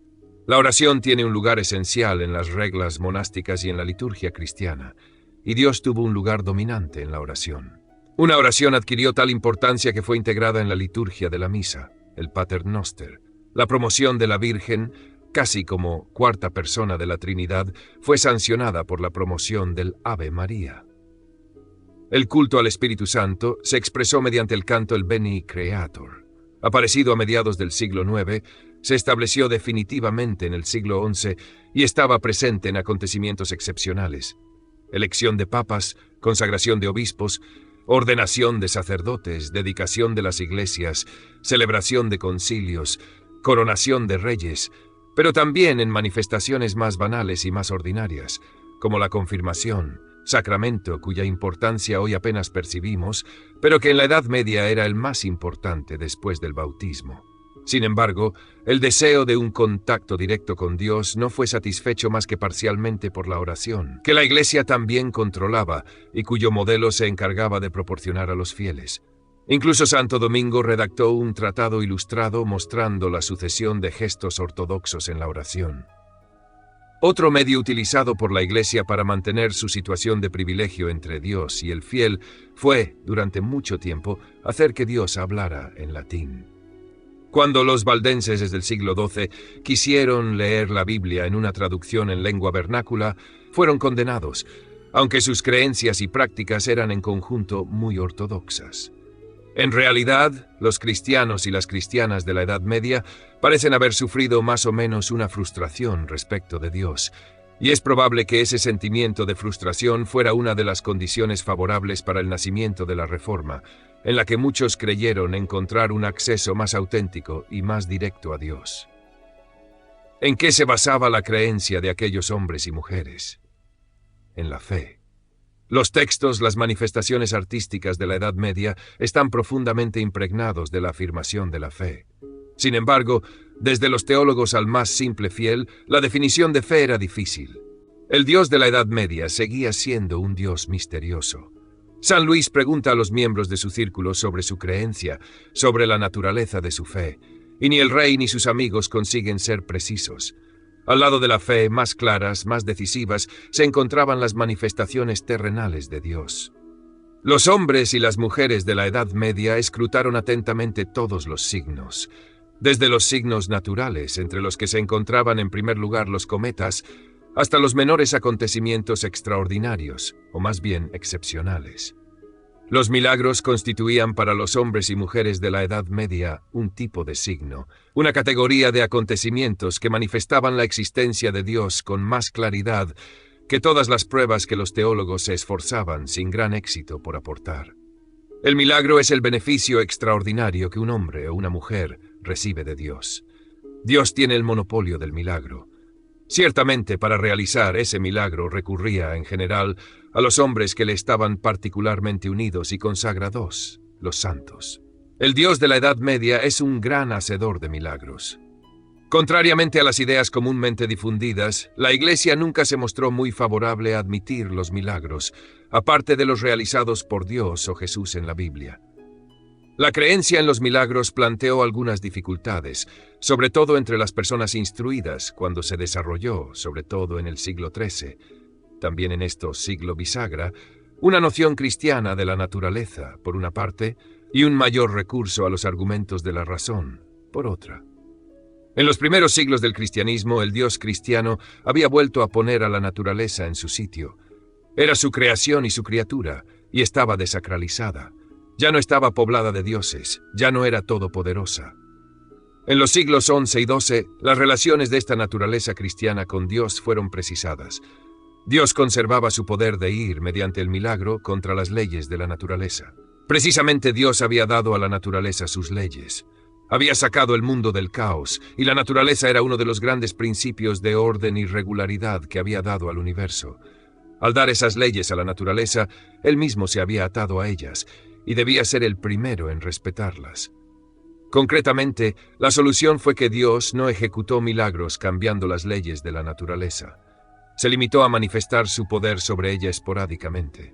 A: La oración tiene un lugar esencial en las reglas monásticas y en la liturgia cristiana, y Dios tuvo un lugar dominante en la oración. Una oración adquirió tal importancia que fue integrada en la liturgia de la misa, el Pater Noster. La promoción de la Virgen, casi como cuarta persona de la Trinidad, fue sancionada por la promoción del Ave María. El culto al Espíritu Santo se expresó mediante el canto el Beni Creator. Aparecido a mediados del siglo IX, se estableció definitivamente en el siglo XI y estaba presente en acontecimientos excepcionales: elección de papas, consagración de obispos, ordenación de sacerdotes, dedicación de las iglesias, celebración de concilios, coronación de reyes, pero también en manifestaciones más banales y más ordinarias, como la confirmación, sacramento cuya importancia hoy apenas percibimos, pero que en la Edad Media era el más importante después del bautismo. Sin embargo, el deseo de un contacto directo con Dios no fue satisfecho más que parcialmente por la oración, que la Iglesia también controlaba y cuyo modelo se encargaba de proporcionar a los fieles. Incluso Santo Domingo redactó un tratado ilustrado mostrando la sucesión de gestos ortodoxos en la oración. Otro medio utilizado por la Iglesia para mantener su situación de privilegio entre Dios y el fiel fue, durante mucho tiempo, hacer que Dios hablara en latín. Cuando los valdenses desde el siglo XII quisieron leer la Biblia en una traducción en lengua vernácula, fueron condenados, aunque sus creencias y prácticas eran en conjunto muy ortodoxas. En realidad, los cristianos y las cristianas de la Edad Media parecen haber sufrido más o menos una frustración respecto de Dios, y es probable que ese sentimiento de frustración fuera una de las condiciones favorables para el nacimiento de la Reforma, en la que muchos creyeron encontrar un acceso más auténtico y más directo a Dios. ¿En qué se basaba la creencia de aquellos hombres y mujeres? En la fe. Los textos, las manifestaciones artísticas de la Edad Media están profundamente impregnados de la afirmación de la fe. Sin embargo, desde los teólogos al más simple fiel, la definición de fe era difícil. El Dios de la Edad Media seguía siendo un Dios misterioso. San Luis pregunta a los miembros de su círculo sobre su creencia, sobre la naturaleza de su fe, y ni el rey ni sus amigos consiguen ser precisos. Al lado de la fe, más claras, más decisivas, se encontraban las manifestaciones terrenales de Dios. Los hombres y las mujeres de la Edad Media escrutaron atentamente todos los signos, desde los signos naturales, entre los que se encontraban en primer lugar los cometas, hasta los menores acontecimientos extraordinarios, o más bien excepcionales. Los milagros constituían para los hombres y mujeres de la Edad Media un tipo de signo, una categoría de acontecimientos que manifestaban la existencia de Dios con más claridad que todas las pruebas que los teólogos se esforzaban sin gran éxito por aportar. El milagro es el beneficio extraordinario que un hombre o una mujer recibe de Dios. Dios tiene el monopolio del milagro. Ciertamente, para realizar ese milagro recurría, en general, a los hombres que le estaban particularmente unidos y consagrados, los santos. El Dios de la Edad Media es un gran hacedor de milagros. Contrariamente a las ideas comúnmente difundidas, la Iglesia nunca se mostró muy favorable a admitir los milagros, aparte de los realizados por Dios o Jesús en la Biblia. La creencia en los milagros planteó algunas dificultades, sobre todo entre las personas instruidas, cuando se desarrolló, sobre todo en el siglo XIII, también en esto siglo bisagra, una noción cristiana de la naturaleza, por una parte, y un mayor recurso a los argumentos de la razón, por otra. En los primeros siglos del cristianismo, el Dios cristiano había vuelto a poner a la naturaleza en su sitio. Era su creación y su criatura, y estaba desacralizada. Ya no estaba poblada de dioses, ya no era todopoderosa. En los siglos XI y XII, las relaciones de esta naturaleza cristiana con Dios fueron precisadas. Dios conservaba su poder de ir, mediante el milagro, contra las leyes de la naturaleza. Precisamente Dios había dado a la naturaleza sus leyes. Había sacado el mundo del caos, y la naturaleza era uno de los grandes principios de orden y regularidad que había dado al universo. Al dar esas leyes a la naturaleza, él mismo se había atado a ellas, y debía ser el primero en respetarlas. Concretamente, la solución fue que Dios no ejecutó milagros cambiando las leyes de la naturaleza. Se limitó a manifestar su poder sobre ella esporádicamente.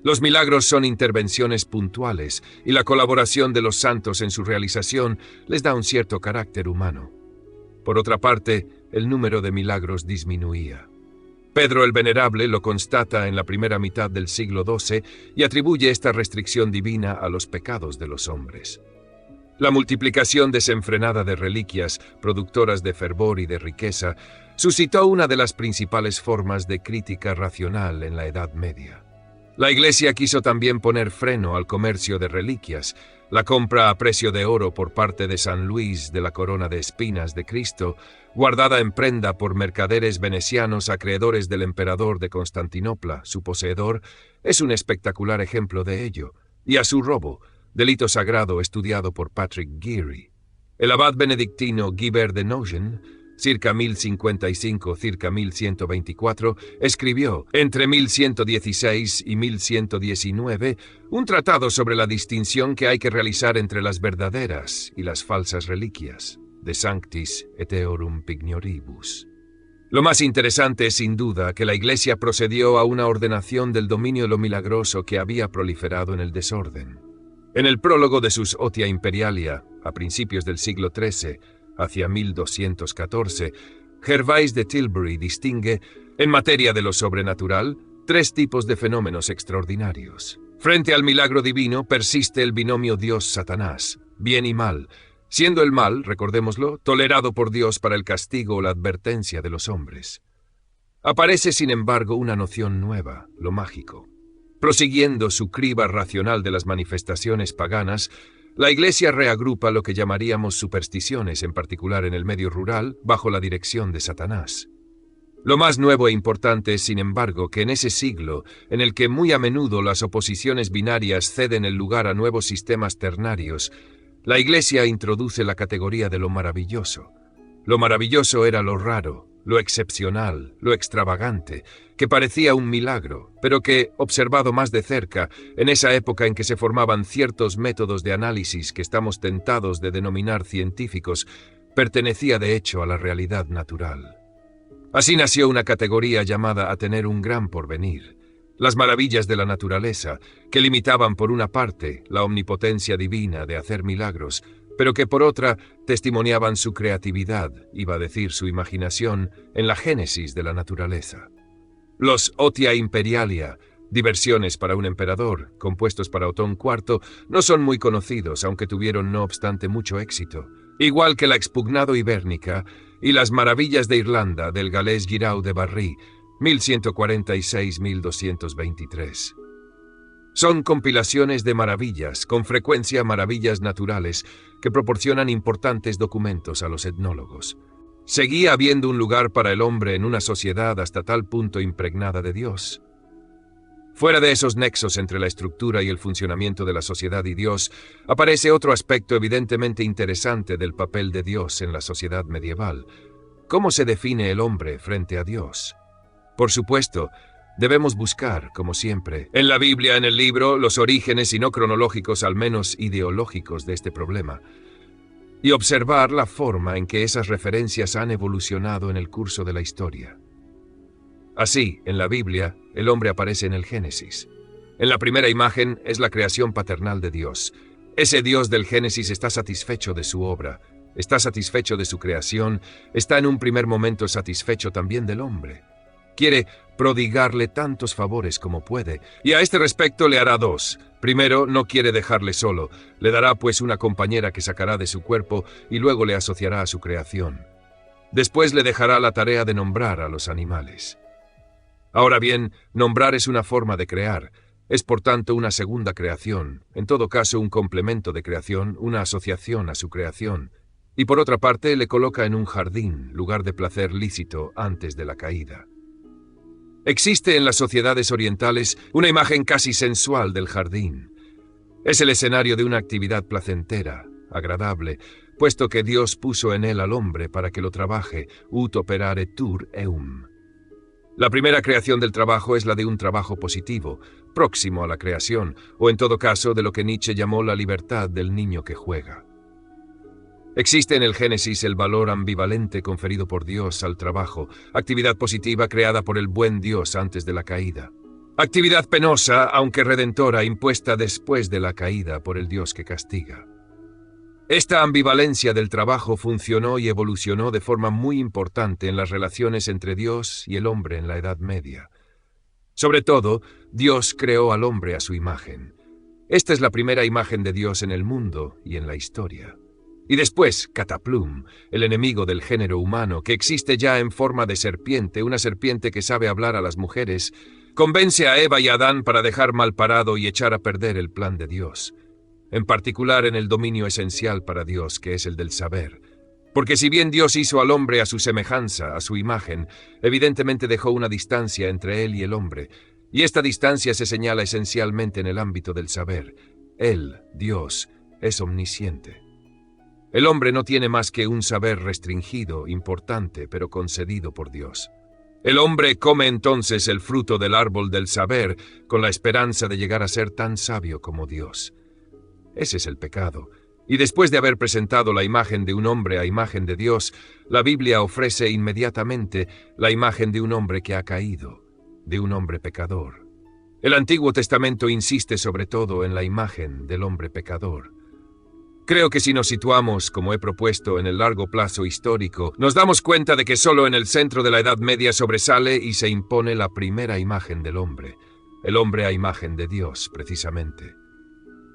A: Los milagros son intervenciones puntuales, y la colaboración de los santos en su realización les da un cierto carácter humano. Por otra parte, el número de milagros disminuía. Pedro el Venerable lo constata en la primera mitad del siglo XII y atribuye esta restricción divina a los pecados de los hombres. La multiplicación desenfrenada de reliquias, productoras de fervor y de riqueza, suscitó una de las principales formas de crítica racional en la Edad Media. La Iglesia quiso también poner freno al comercio de reliquias. La compra a precio de oro por parte de San Luis de la corona de espinas de Cristo, guardada en prenda por mercaderes venecianos acreedores del emperador de Constantinopla, su poseedor, es un espectacular ejemplo de ello, y a su robo, delito sagrado estudiado por Patrick Geary. El abad benedictino Guibert de Nogent, circa 1055, circa 1124, escribió, entre 1116 y 1119, un tratado sobre la distinción que hay que realizar entre las verdaderas y las falsas reliquias, de Sanctis et Eorum Pignoribus. Lo más interesante es sin duda que la Iglesia procedió a una ordenación del dominio de lo milagroso que había proliferado en el desorden. En el prólogo de sus Otia Imperialia, a principios del siglo XIII, hacia 1214, Gervais de Tilbury distingue, en materia de lo sobrenatural, tres tipos de fenómenos extraordinarios. Frente al milagro divino persiste el binomio Dios-Satanás, bien y mal, siendo el mal, recordémoslo, tolerado por Dios para el castigo o la advertencia de los hombres. Aparece, sin embargo, una noción nueva, lo mágico. Prosiguiendo su criba racional de las manifestaciones paganas, la Iglesia reagrupa lo que llamaríamos supersticiones, en particular en el medio rural, bajo la dirección de Satanás. Lo más nuevo e importante es, sin embargo, que en ese siglo, en el que muy a menudo las oposiciones binarias ceden el lugar a nuevos sistemas ternarios, la Iglesia introduce la categoría de lo maravilloso. Lo maravilloso era lo raro, lo excepcional, lo extravagante, que parecía un milagro, pero que, observado más de cerca, en esa época en que se formaban ciertos métodos de análisis que estamos tentados de denominar científicos, pertenecía de hecho a la realidad natural. Así nació una categoría llamada a tener un gran porvenir, las maravillas de la naturaleza, que limitaban por una parte la omnipotencia divina de hacer milagros, pero que por otra testimoniaban su creatividad, iba a decir su imaginación, en la génesis de la naturaleza. Los Otia Imperialia, Diversiones para un emperador, compuestos para Otón IV, no son muy conocidos, aunque tuvieron no obstante mucho éxito. Igual que la Expugnado Ibérnica y las Maravillas de Irlanda del galés Guirao de Barry, 1146-1223. Son compilaciones de maravillas, con frecuencia maravillas naturales, que proporcionan importantes documentos a los etnólogos. Seguía habiendo un lugar para el hombre en una sociedad hasta tal punto impregnada de Dios. Fuera de esos nexos entre la estructura y el funcionamiento de la sociedad y Dios, aparece otro aspecto evidentemente interesante del papel de Dios en la sociedad medieval. ¿Cómo se define el hombre frente a Dios? Por supuesto, debemos buscar, como siempre, en la Biblia, en el libro, los orígenes, y no cronológicos, al menos ideológicos, de este problema, y observar la forma en que esas referencias han evolucionado en el curso de la historia. Así, en la Biblia, el hombre aparece en el Génesis. En la primera imagen es la creación paternal de Dios. Ese Dios del Génesis está satisfecho de su obra, está satisfecho de su creación, está en un primer momento satisfecho también del hombre. Quiere prodigarle tantos favores como puede, y a este respecto le hará dos. Primero, no quiere dejarle solo, le dará pues una compañera que sacará de su cuerpo y luego le asociará a su creación. Después le dejará la tarea de nombrar a los animales. Ahora bien, nombrar es una forma de crear, es por tanto una segunda creación, en todo caso un complemento de creación, una asociación a su creación, y por otra parte le coloca en un jardín, lugar de placer lícito antes de la caída. Existe en las sociedades orientales una imagen casi sensual del jardín. Es el escenario de una actividad placentera, agradable, puesto que Dios puso en él al hombre para que lo trabaje, ut operare tur eum. La primera creación del trabajo es la de un trabajo positivo, próximo a la creación, o en todo caso de lo que Nietzsche llamó la libertad del niño que juega. Existe en el Génesis el valor ambivalente conferido por Dios al trabajo, actividad positiva creada por el buen Dios antes de la caída. Actividad penosa, aunque redentora, impuesta después de la caída por el Dios que castiga. Esta ambivalencia del trabajo funcionó y evolucionó de forma muy importante en las relaciones entre Dios y el hombre en la Edad Media. Sobre todo, Dios creó al hombre a su imagen. Esta es la primera imagen de Dios en el mundo y en la historia. Y después, Cataplum, el enemigo del género humano, que existe ya en forma de serpiente, una serpiente que sabe hablar a las mujeres, convence a Eva y a Adán para dejar mal parado y echar a perder el plan de Dios. En particular en el dominio esencial para Dios, que es el del saber. Porque si bien Dios hizo al hombre a su semejanza, a su imagen, evidentemente dejó una distancia entre él y el hombre, y esta distancia se señala esencialmente en el ámbito del saber. Él, Dios, es omnisciente. El hombre no tiene más que un saber restringido, importante, pero concedido por Dios. El hombre come entonces el fruto del árbol del saber, con la esperanza de llegar a ser tan sabio como Dios. Ese es el pecado. Y después de haber presentado la imagen de un hombre a imagen de Dios, la Biblia ofrece inmediatamente la imagen de un hombre que ha caído, de un hombre pecador. El Antiguo Testamento insiste sobre todo en la imagen del hombre pecador. Creo que si nos situamos, como he propuesto, en el largo plazo histórico, nos damos cuenta de que solo en el centro de la Edad Media sobresale y se impone la primera imagen del hombre, el hombre a imagen de Dios, precisamente.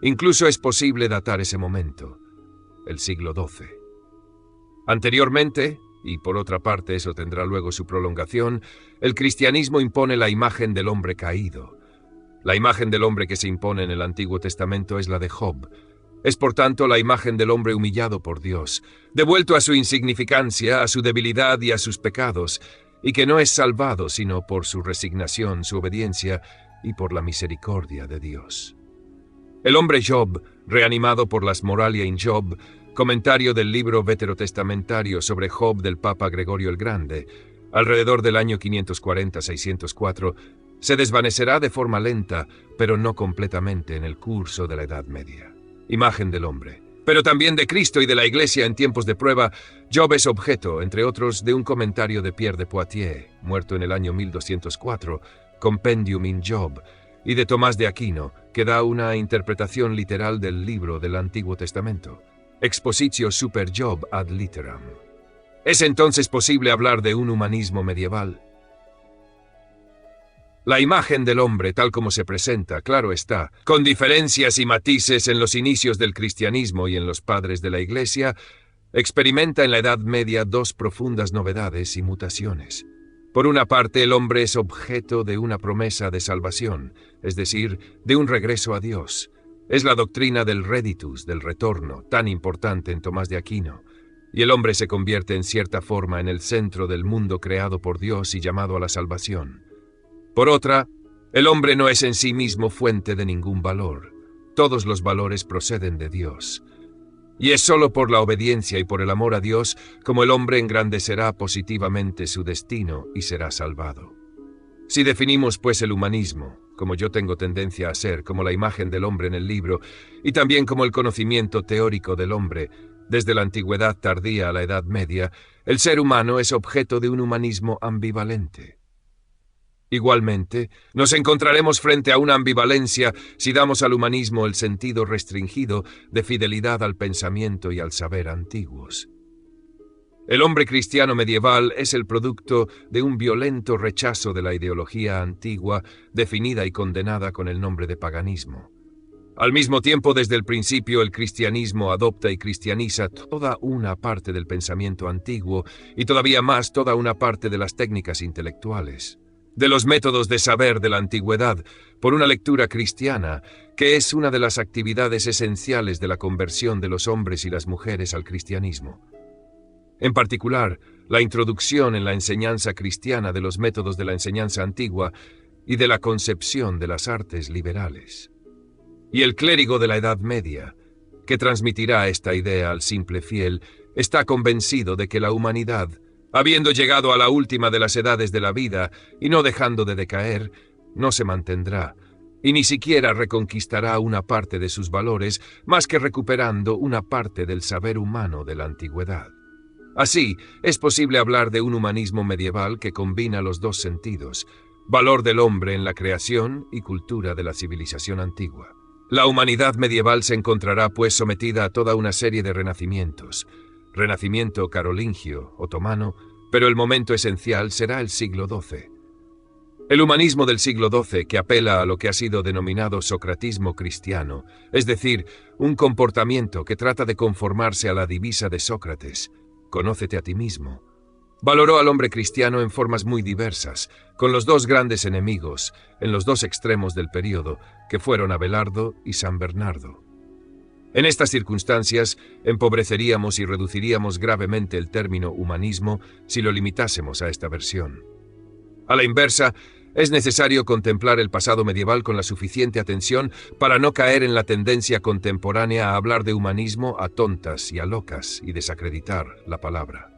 A: Incluso es posible datar ese momento, el siglo XII. Anteriormente, y por otra parte eso tendrá luego su prolongación, el cristianismo impone la imagen del hombre caído. La imagen del hombre que se impone en el Antiguo Testamento es la de Job. Es por tanto la imagen del hombre humillado por Dios, devuelto a su insignificancia, a su debilidad y a sus pecados, y que no es salvado sino por su resignación, su obediencia y por la misericordia de Dios. El hombre Job, reanimado por las Moralia in Job, comentario del libro veterotestamentario sobre Job del Papa Gregorio el Grande, alrededor del año 540-604, se desvanecerá de forma lenta, pero no completamente en el curso de la Edad Media. Imagen del hombre. Pero también de Cristo y de la Iglesia en tiempos de prueba, Job es objeto, entre otros, de un comentario de Pierre de Poitiers, muerto en el año 1204, Compendium in Job, y de Tomás de Aquino, que da una interpretación literal del libro del Antiguo Testamento, Expositio super Job ad litteram. ¿Es entonces posible hablar de un humanismo medieval? La imagen del hombre, tal como se presenta, claro está, con diferencias y matices en los inicios del cristianismo y en los padres de la Iglesia, experimenta en la Edad Media dos profundas novedades y mutaciones. Por una parte, el hombre es objeto de una promesa de salvación, es decir, de un regreso a Dios. Es la doctrina del reditus, del retorno, tan importante en Tomás de Aquino, y el hombre se convierte en cierta forma en el centro del mundo creado por Dios y llamado a la salvación. Por otra, el hombre no es en sí mismo fuente de ningún valor. Todos los valores proceden de Dios. Y es solo por la obediencia y por el amor a Dios como el hombre engrandecerá positivamente su destino y será salvado. Si definimos, pues, el humanismo, como yo tengo tendencia a hacer, como la imagen del hombre en el libro, y también como el conocimiento teórico del hombre, desde la antigüedad tardía a la Edad Media, el ser humano es objeto de un humanismo ambivalente. Igualmente, nos encontraremos frente a una ambivalencia si damos al humanismo el sentido restringido de fidelidad al pensamiento y al saber antiguos. El hombre cristiano medieval es el producto de un violento rechazo de la ideología antigua, definida y condenada con el nombre de paganismo. Al mismo tiempo, desde el principio, el cristianismo adopta y cristianiza toda una parte del pensamiento antiguo y todavía más toda una parte de las técnicas intelectuales, de los métodos de saber de la antigüedad, por una lectura cristiana, que es una de las actividades esenciales de la conversión de los hombres y las mujeres al cristianismo. En particular, la introducción en la enseñanza cristiana de los métodos de la enseñanza antigua y de la concepción de las artes liberales. Y el clérigo de la Edad Media, que transmitirá esta idea al simple fiel, está convencido de que la humanidad, habiendo llegado a la última de las edades de la vida y no dejando de decaer, no se mantendrá, y ni siquiera reconquistará una parte de sus valores, más que recuperando una parte del saber humano de la antigüedad. Así, es posible hablar de un humanismo medieval que combina los dos sentidos, valor del hombre en la creación y cultura de la civilización antigua. La humanidad medieval se encontrará, pues, sometida a toda una serie de renacimientos, renacimiento carolingio, otomano, pero el momento esencial será el siglo XII. El humanismo del siglo XII, que apela a lo que ha sido denominado socratismo cristiano, es decir, un comportamiento que trata de conformarse a la divisa de Sócrates, conócete a ti mismo, valoró al hombre cristiano en formas muy diversas, con los dos grandes enemigos, en los dos extremos del período, que fueron Abelardo y San Bernardo. En estas circunstancias, empobreceríamos y reduciríamos gravemente el término humanismo si lo limitásemos a esta versión. A la inversa, es necesario contemplar el pasado medieval con la suficiente atención para no caer en la tendencia contemporánea a hablar de humanismo a tontas y a locas y desacreditar la palabra.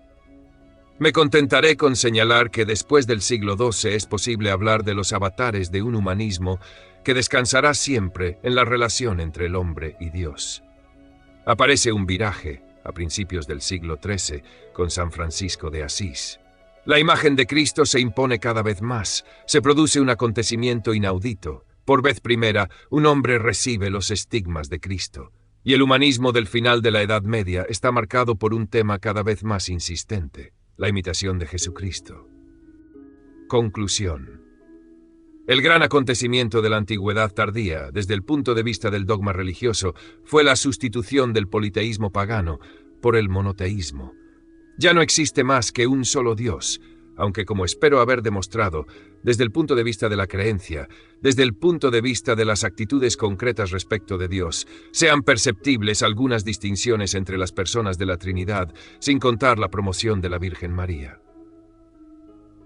A: Me contentaré con señalar que después del siglo XII es posible hablar de los avatares de un humanismo que descansará siempre en la relación entre el hombre y Dios. Aparece un viraje a principios del siglo XIII con San Francisco de Asís. La imagen de Cristo se impone cada vez más, se produce un acontecimiento inaudito. Por vez primera, un hombre recibe los estigmas de Cristo, y el humanismo del final de la Edad Media está marcado por un tema cada vez más insistente: la imitación de Jesucristo. Conclusión. El gran acontecimiento de la antigüedad tardía, desde el punto de vista del dogma religioso, fue la sustitución del politeísmo pagano por el monoteísmo. Ya no existe más que un solo Dios, aunque, como espero haber demostrado, desde el punto de vista de la creencia, desde el punto de vista de las actitudes concretas respecto de Dios, sean perceptibles algunas distinciones entre las personas de la Trinidad, sin contar la promoción de la Virgen María.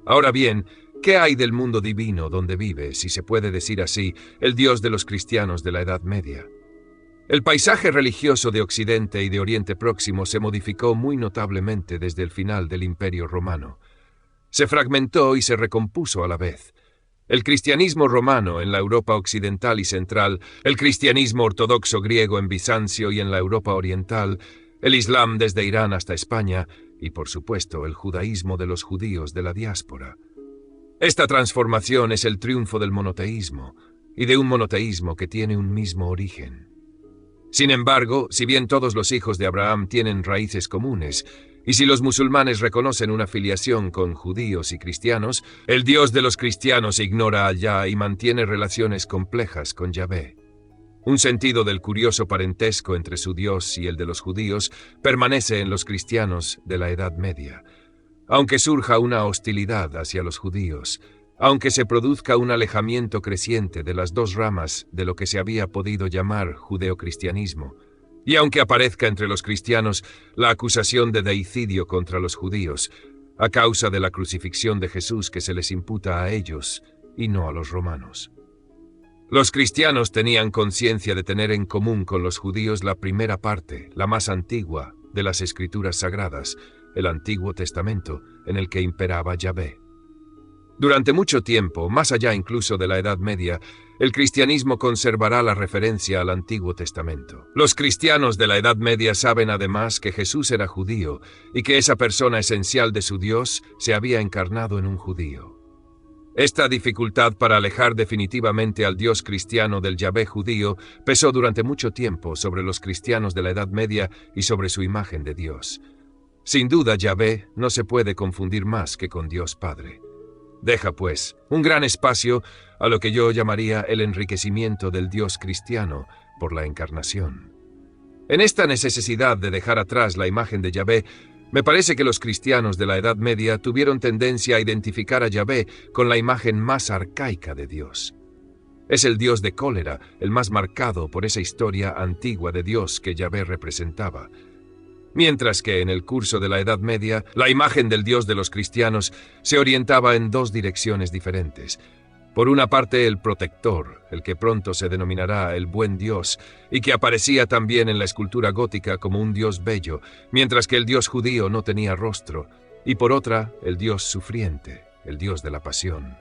A: Ahora bien, ¿qué hay del mundo divino donde vive, si se puede decir así, el Dios de los cristianos de la Edad Media? El paisaje religioso de Occidente y de Oriente Próximo se modificó muy notablemente desde el final del Imperio Romano. Se fragmentó y se recompuso a la vez. El cristianismo romano en la Europa occidental y central, el cristianismo ortodoxo griego en Bizancio y en la Europa oriental, el Islam desde Irán hasta España y, por supuesto, el judaísmo de los judíos de la diáspora. Esta transformación es el triunfo del monoteísmo, y de un monoteísmo que tiene un mismo origen. Sin embargo, si bien todos los hijos de Abraham tienen raíces comunes, Y si los musulmanes reconocen una filiación con judíos y cristianos, el Dios de los cristianos ignora a Yah y mantiene relaciones complejas con Yahvé. Un sentido del curioso parentesco entre su Dios y el de los judíos permanece en los cristianos de la Edad Media. Aunque surja una hostilidad hacia los judíos, aunque se produzca un alejamiento creciente de las dos ramas de lo que se había podido llamar judeocristianismo, y aunque aparezca entre los cristianos la acusación de deicidio contra los judíos, a causa de la crucifixión de Jesús que se les imputa a ellos y no a los romanos. Los cristianos tenían conciencia de tener en común con los judíos la primera parte, la más antigua, de las Escrituras Sagradas, el Antiguo Testamento, en el que imperaba Yahvé. Durante mucho tiempo, más allá incluso de la Edad Media, el cristianismo conservará la referencia al Antiguo Testamento. Los cristianos de la Edad Media saben además que Jesús era judío y que esa persona esencial de su Dios se había encarnado en un judío. Esta dificultad para alejar definitivamente al Dios cristiano del Yahvé judío pesó durante mucho tiempo sobre los cristianos de la Edad Media y sobre su imagen de Dios. Sin duda, Yahvé no se puede confundir más que con Dios Padre. Deja, pues, un gran espacio a lo que yo llamaría el enriquecimiento del Dios cristiano por la encarnación. En esta necesidad de dejar atrás la imagen de Yahvé, me parece que los cristianos de la Edad Media tuvieron tendencia a identificar a Yahvé con la imagen más arcaica de Dios. Es el Dios de cólera, el más marcado por esa historia antigua de Dios que Yahvé representaba. Mientras que en el curso de la Edad Media, la imagen del Dios de los cristianos se orientaba en dos direcciones diferentes. Por una parte, el protector, el que pronto se denominará el buen Dios, y que aparecía también en la escultura gótica como un Dios bello, mientras que el Dios judío no tenía rostro, y por otra, el Dios sufriente, el Dios de la pasión.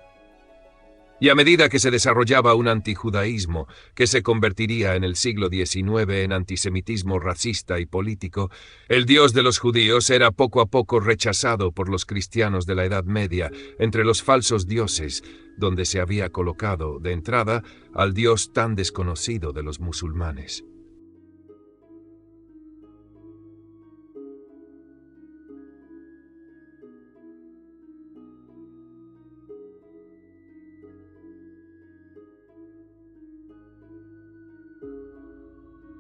A: Y a medida que se desarrollaba un antijudaísmo que se convertiría en el siglo XIX en antisemitismo racista y político, el Dios de los judíos era poco a poco rechazado por los cristianos de la Edad Media entre los falsos dioses, donde se había colocado, de entrada, al Dios tan desconocido de los musulmanes.